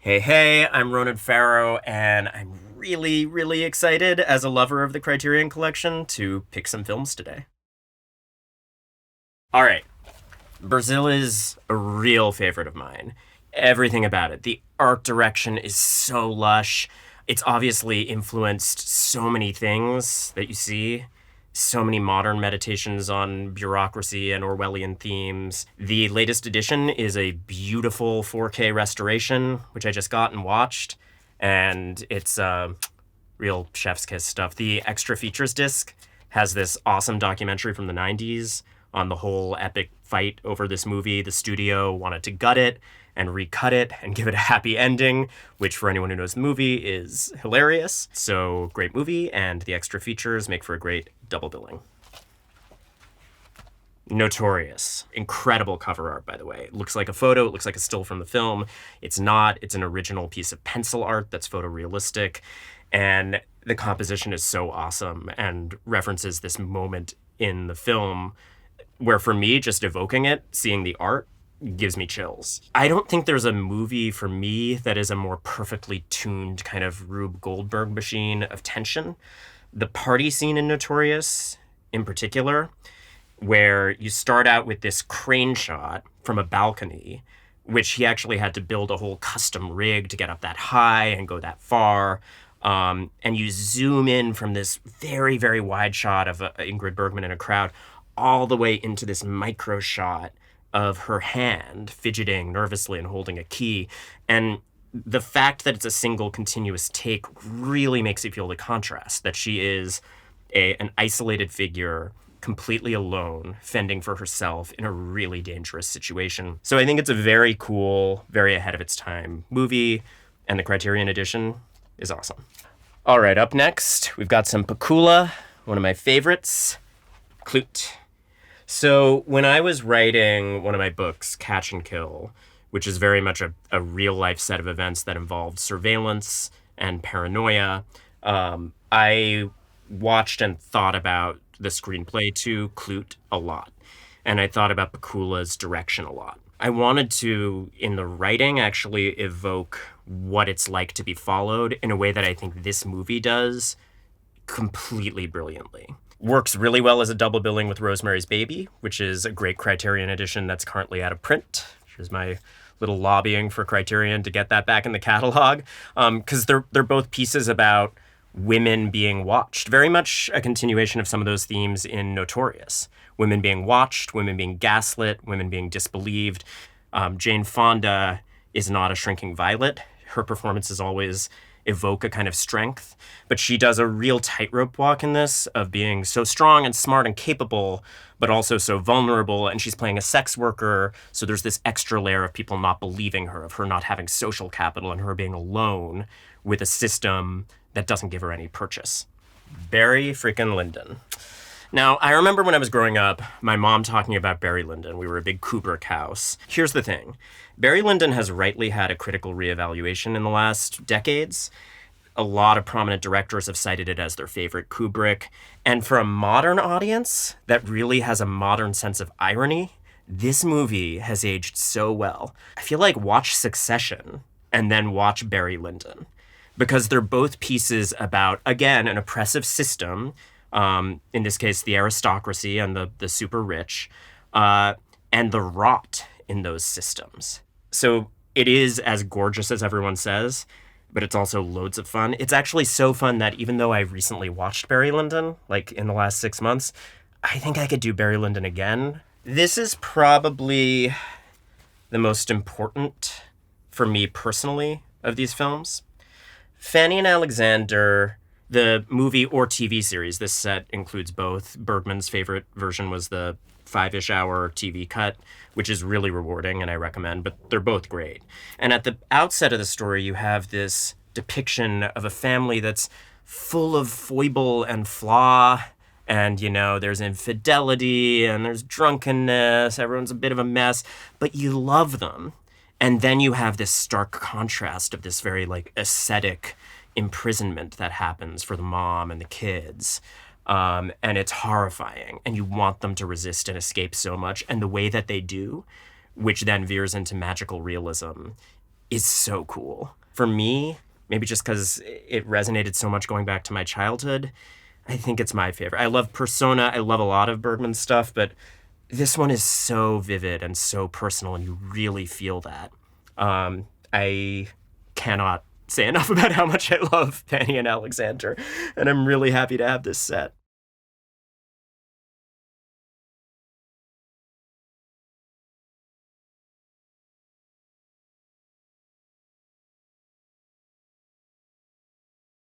Hey, I'm Ronan Farrow, and I'm really, really excited as a lover of the Criterion Collection to pick some films today. All right, Brazil is a real favorite of mine. Everything about it. The art direction is so lush. It's obviously influenced so many things that you see. So many modern meditations on bureaucracy and Orwellian themes. The latest edition is a beautiful 4K restoration, which I just got and watched. And it's real chef's kiss stuff. The extra features disc has this awesome documentary from the 90s on the whole epic fight over this movie. The studio wanted to gut it and recut it and give it a happy ending, which for anyone who knows the movie is hilarious. So great movie, and the extra features make for a great double billing. Notorious. Incredible cover art, by the way. It looks like a photo, it looks like a still from the film. It's not, it's an original piece of pencil art that's photorealistic. And the composition is so awesome and references this moment in the film where, for me, just evoking it, seeing the art, gives me chills. I don't think there's a movie for me that is a more perfectly tuned kind of Rube Goldberg machine of tension. The party scene in Notorious, in particular, where you start out with this crane shot from a balcony, which he actually had to build a whole custom rig to get up that high and go that far. And you zoom in from this very, very wide shot of Ingrid Bergman in a crowd all the way into this micro shot of her hand fidgeting nervously and holding a key. And the fact that it's a single continuous take really makes you feel the contrast, that she is an isolated figure, completely alone, fending for herself in a really dangerous situation. So I think it's a very cool, very ahead of its time movie, and the Criterion edition is awesome. All right, up next, we've got some Pakula, one of my favorites, Klute. So when I was writing one of my books, Catch and Kill, which is very much a real-life set of events that involved surveillance and paranoia, I watched and thought about the screenplay to Klute a lot. And I thought about Pakula's direction a lot. I wanted to, in the writing, actually evoke what it's like to be followed in a way that I think this movie does completely brilliantly. Works really well as a double billing with Rosemary's Baby, which is a great Criterion edition that's currently out of print, which is my little lobbying for Criterion to get that back in the catalog, because they're both pieces about women being watched. Very much a continuation of some of those themes in Notorious. Women being watched, women being gaslit, women being disbelieved. Jane Fonda is not a shrinking violet. Her performances always evoke a kind of strength, but she does a real tightrope walk in this of being so strong and smart and capable, but also so vulnerable. And she's playing a sex worker, so there's this extra layer of people not believing her, of her not having social capital, and her being alone with a system that doesn't give her any purchase. Barry freaking Lyndon. Now, I remember when I was growing up, my mom talking about Barry Lyndon. We were a big Kubrick house. Here's the thing. Barry Lyndon has rightly had a critical reevaluation in the last decades. A lot of prominent directors have cited it as their favorite Kubrick. And for a modern audience that really has a modern sense of irony, this movie has aged so well. I feel like watch Succession and then watch Barry Lyndon, because they're both pieces about, again, an oppressive system, in this case, the aristocracy and the super rich, and the rot in those systems. So it is as gorgeous as everyone says, but it's also loads of fun. It's actually so fun that even though I recently watched Barry Lyndon, like in the last 6 months, I think I could do Barry Lyndon again. This is probably the most important for me personally of these films. Fanny and Alexander, the movie or TV series, this set includes both. Bergman's favorite version was the 5-ish hour TV cut, which is really rewarding and I recommend, but they're both great. And at the outset of the story, you have this depiction of a family that's full of foible and flaw. And, there's infidelity and there's drunkenness. Everyone's a bit of a mess, but you love them. And then you have this stark contrast of this very ascetic imprisonment that happens for the mom and the kids. And it's horrifying. And you want them to resist and escape so much. And the way that they do, which then veers into magical realism, is so cool. For me, maybe just because it resonated so much going back to my childhood, I think it's my favorite. I love Persona. I love a lot of Bergman's stuff, but this one is so vivid and so personal, and you really feel that. I cannot say enough about how much I love Fanny and Alexander, and I'm really happy to have this set.